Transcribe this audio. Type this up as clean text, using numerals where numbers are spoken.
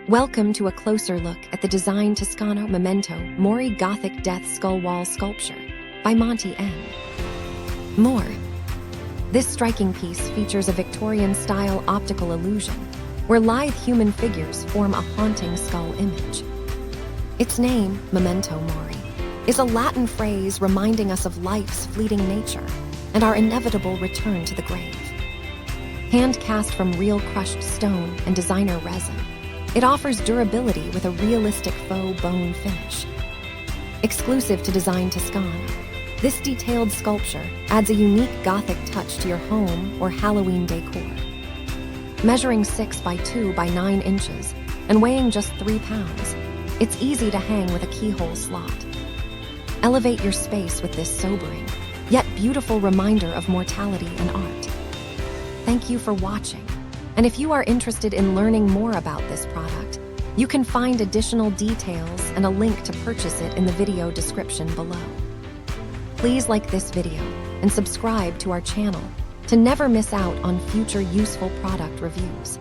Welcome to a closer look at the design Toscano Memento Mori Gothic Death Skull Wall Sculpture by Monte M. Moore. This striking piece features a Victorian-style optical illusion, where lithe human figures form a haunting skull image. Its name, Memento Mori, is a Latin phrase reminding us of life's fleeting nature and our inevitable return to the grave. Hand-cast from real crushed stone and designer resin, it offers durability with a realistic faux bone finish. Exclusive to Design Toscano, this detailed sculpture adds a unique Gothic touch to your home or Halloween decor. Measuring 6 by 2 by 9 inches and weighing just 3 pounds, it's easy to hang with a keyhole slot. Elevate your space with this sobering, yet beautiful reminder of mortality and art. Thank you for watching. And if you are interested in learning more about this product, you can find additional details and a link to purchase it in the video description below. Please like this video and subscribe to our channel to never miss out on future useful product reviews.